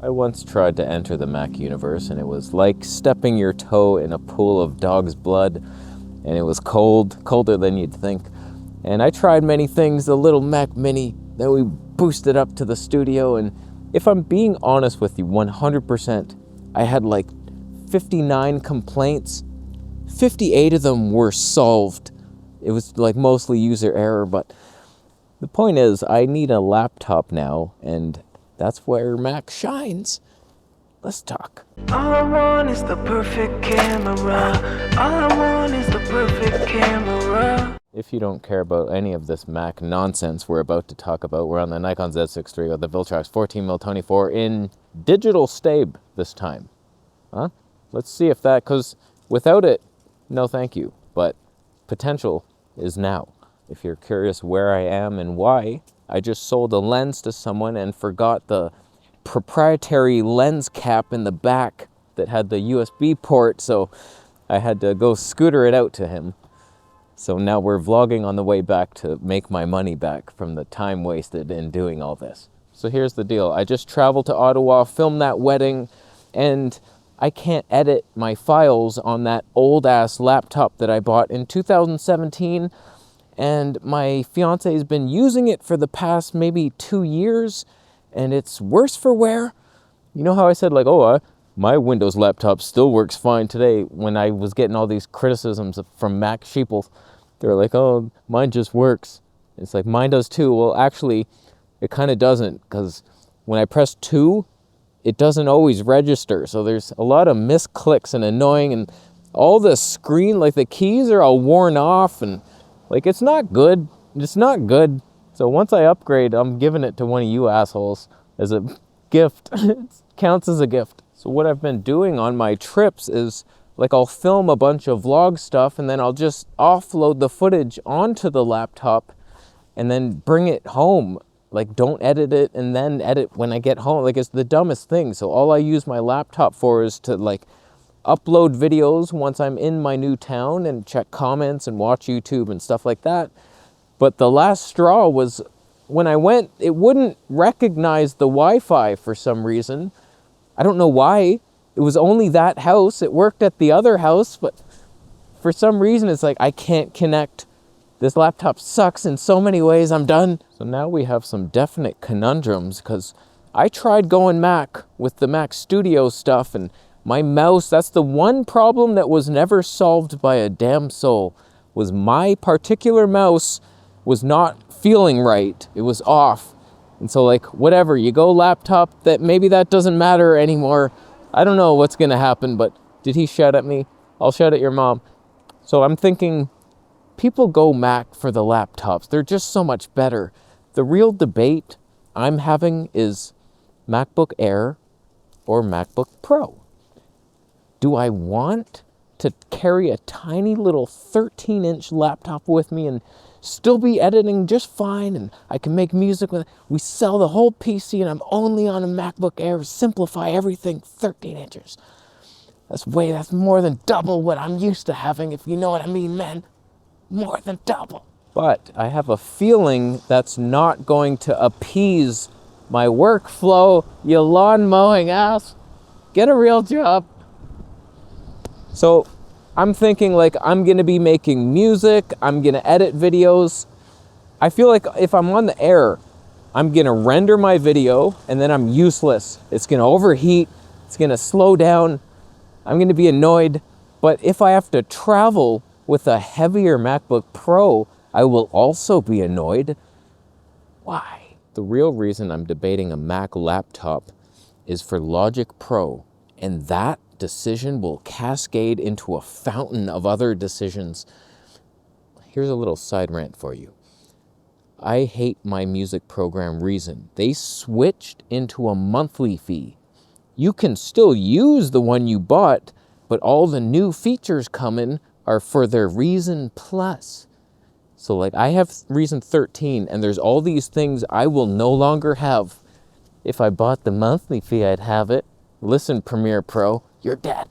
I once tried to enter the Mac universe, and it was like stepping your toe in a pool of dog's blood, and it was cold, colder than you'd think. And I tried many things, the little Mac Mini, then we boosted up to the studio, and if I'm being honest with you, 100%, I had like 59 complaints. 58 of them were solved. It was like mostly user error, but the point is, I need a laptop now, and that's where Mac shines. Let's talk. All I want is the perfect camera. All I want is the perfect camera. If you don't care about any of this Mac nonsense we're about to talk about, we're on the Nikon Z6 III with the Viltrox 14mm 24 in digital stab this time. Huh? Let's see if that, because without it, no thank you. But potential is now. If you're curious where I am and why, I just sold a lens to someone and forgot the proprietary lens cap in the back that had the USB port, so I had to go scooter it out to him. So now we're vlogging on the way back to make my money back from the time wasted in doing all this. So here's the deal. I just traveled to Ottawa, filmed that wedding, and I can't edit my files on that old-ass laptop that I bought in 2017, and my fiance has been using it for the past maybe 2 years, and it's worse for wear. You know how I said, like, my Windows laptop still works fine today, when I was getting all these criticisms from Mac sheeple. They're like, oh, mine just works. It's like, mine does too. Well, actually, it kind of doesn't, because when I press 2, it doesn't always register. So there's a lot of misclicks and annoying, and all the screen, like the keys are all worn off, and like, it's not good. It's not good. So once I upgrade, I'm giving it to one of you assholes as a gift. It counts as a gift. So what I've been doing on my trips is, like, I'll film a bunch of vlog stuff, and then I'll just offload the footage onto the laptop and then bring it home. Like, don't edit it and then edit when I get home. Like, it's the dumbest thing. So all I use my laptop for is to, like, upload videos once I'm in my new town and check comments and watch YouTube and stuff like that. But the last straw was when I went, it wouldn't recognize the Wi-Fi for some reason. I don't know why. It was only that house. It worked at the other house, but for some reason it's like, I can't connect. This laptop sucks in so many ways. I'm done. So now we have some definite conundrums, because I tried going Mac with the Mac Studio stuff, and my mouse, that's the one problem that was never solved by a damn soul, was my particular mouse was not feeling right. It was off. And so, like, whatever, you go laptop, that maybe that doesn't matter anymore. I don't know what's gonna happen, but did he shout at me? I'll shout at your mom. So I'm thinking, people go Mac for the laptops. They're just so much better. The real debate I'm having is MacBook Air or MacBook Pro. Do I want to carry a tiny little 13-inch laptop with me and still be editing just fine, and I can make music with it? We sell the whole PC and I'm only on a MacBook Air, simplify everything, 13 inches. That's more than double what I'm used to having, if you know what I mean, man. More than double. But I have a feeling that's not going to appease my workflow, you lawn mowing ass. Get a real job. So I'm thinking, like, I'm gonna be making music, I'm gonna edit videos. I feel like if I'm on the Air, I'm gonna render my video and then I'm useless. It's gonna overheat, it's gonna slow down, I'm gonna be annoyed. But if I have to travel with a heavier MacBook Pro, I will also be annoyed. Why? The real reason I'm debating a Mac laptop is for Logic Pro, and that decision will cascade into a fountain of other decisions. Here's a little side rant for you. I hate my music program Reason. They switched into a monthly fee. You can still use the one you bought, but all the new features coming are for their Reason Plus. So, like, I have Reason 13, and there's all these things I will no longer have. If I bought the monthly fee, I'd have it. Listen, Premiere Pro, you're dead.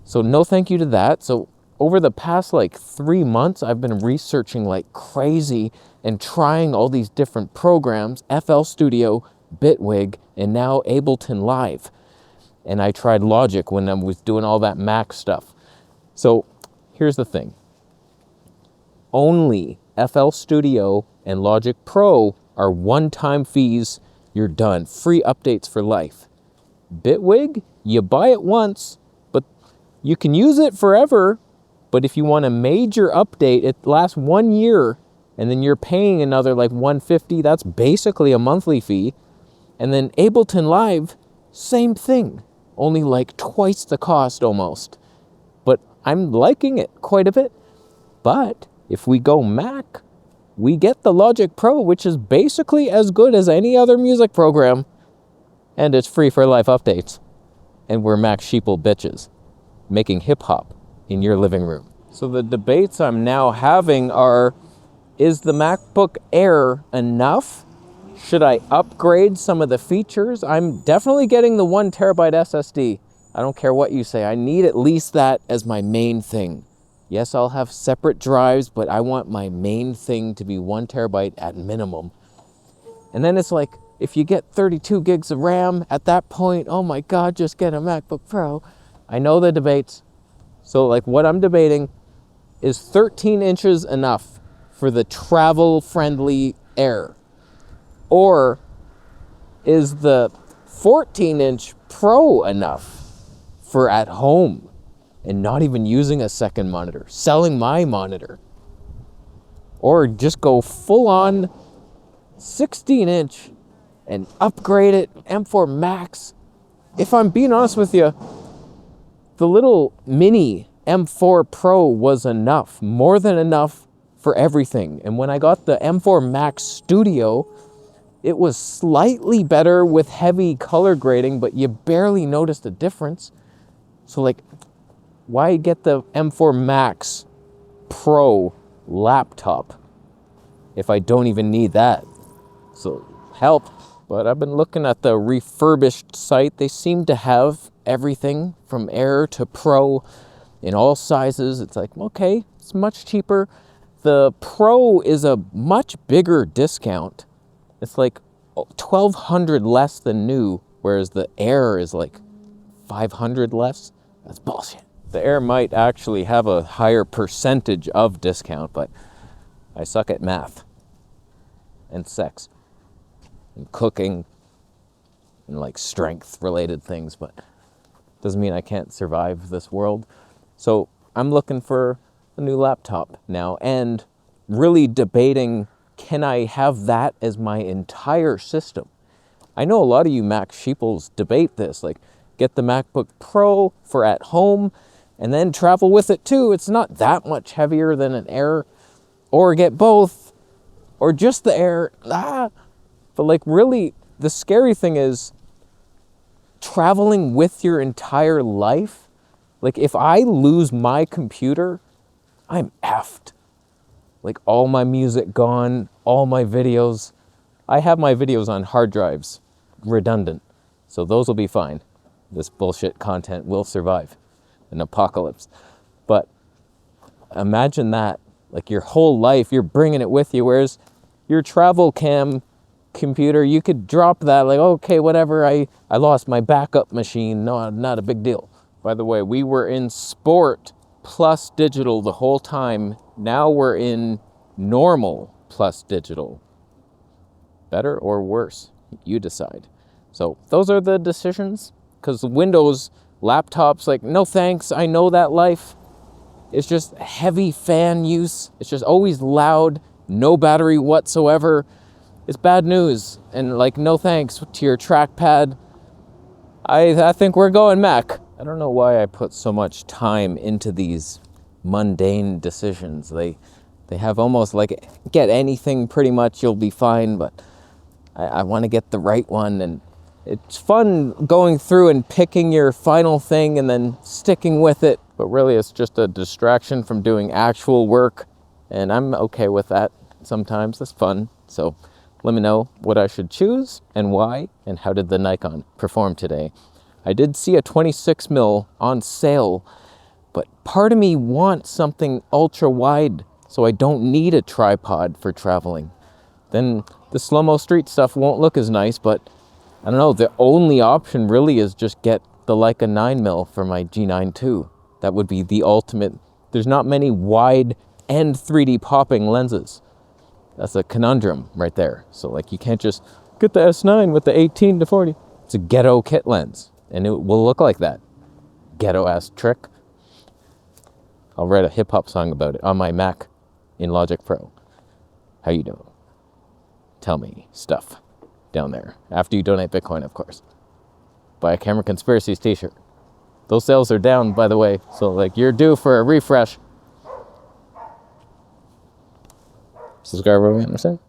So no thank you to that. So over the past like 3 months, I've been researching like crazy and trying all these different programs, FL Studio, Bitwig, and now Ableton Live. And I tried Logic when I was doing all that Mac stuff. So here's the thing. Only FL Studio and Logic Pro are one-time fees. You're done. Free updates for life. Bitwig, you buy it once, but you can use it forever. But if you want a major update, it lasts 1 year, and then you're paying another like $150. That's basically a monthly fee. And then Ableton Live, same thing, only like twice the cost almost. But I'm liking it quite a bit. But if we go Mac, we get the Logic Pro, which is basically as good as any other music program, and it's free for life updates. And we're Mac sheeple bitches, making hip hop in your living room. So the debates I'm now having are, is the MacBook Air enough? Should I upgrade some of the features? I'm definitely getting the 1 terabyte SSD. I don't care what you say. I need at least that as my main thing. Yes, I'll have separate drives, but I want my main thing to be 1 terabyte at minimum. And then it's like, if you get 32 gigs of RAM at that point, oh my God, just get a MacBook Pro. I know the debates. So like what I'm debating is 13 inches enough for the travel-friendly Air? Or is the 14-inch Pro enough for at home and not even using a second monitor, selling my monitor? Or just go full-on 16-inch and upgrade it, M4 Max? If I'm being honest with you, the little mini M4 Pro was enough, more than enough for everything. And when I got the M4 Max Studio, it was slightly better with heavy color grading, but you barely noticed a difference. So like, why get the M4 Max Pro laptop if I don't even need that? So help. But I've been looking at the refurbished site. They seem to have everything from Air to Pro in all sizes. It's like, okay, it's much cheaper. The Pro is a much bigger discount. It's like $1,200 less than new, whereas the Air is like $500 less. That's bullshit. The Air might actually have a higher percentage of discount, but I suck at math and sex and cooking and like strength related things, but doesn't mean I can't survive this world. So I'm looking for a new laptop now and really debating, can I have that as my entire system? I know a lot of you Mac sheeples debate this, like get the MacBook Pro for at home and then travel with it too. It's not that much heavier than an Air, or get both, or just the Air. But like really, the scary thing is traveling with your entire life. Like if I lose my computer, I'm effed. Like all my music gone, all my videos. I have my videos on hard drives, redundant. So those will be fine. This bullshit content will survive an apocalypse. But imagine that, like your whole life, you're bringing it with you. Whereas your travel cam computer, you could drop that, like, okay, whatever, I lost my backup machine. No, not a big deal. By the way, we were in sport plus digital the whole time. Now we're in normal plus digital. Better or worse? You decide. So those are the decisions. Because Windows laptops, like, no thanks, I know that life. It's just heavy fan use. It's just always loud, no battery whatsoever. It's bad news. And like, no thanks to your trackpad. I think we're going Mac. I don't know why I put so much time into these mundane decisions. They have almost like, get anything pretty much, you'll be fine, but I want to get the right one. And it's fun going through and picking your final thing and then sticking with it. But really, it's just a distraction from doing actual work. And I'm okay with that sometimes. That's fun. So let me know what I should choose and why, and how did the Nikon perform today. I did see a 26mm on sale, but part of me wants something ultra wide so I don't need a tripod for traveling. Then the slow-mo street stuff won't look as nice, but I don't know, the only option really is just get the Leica 9mm for my G9 II. That would be the ultimate. There's not many wide and 3D popping lenses. That's a conundrum right there. So like you can't just get the S9 with the 18 to 40. It's a ghetto kit lens and it will look like that. Ghetto ass trick. I'll write a hip hop song about it on my Mac in Logic Pro. How you doing? Tell me stuff down there. After you donate Bitcoin, of course. Buy a Camera Conspiracies t-shirt. Those sales are down, by the way. So like you're due for a refresh. Subscribe, what we understand.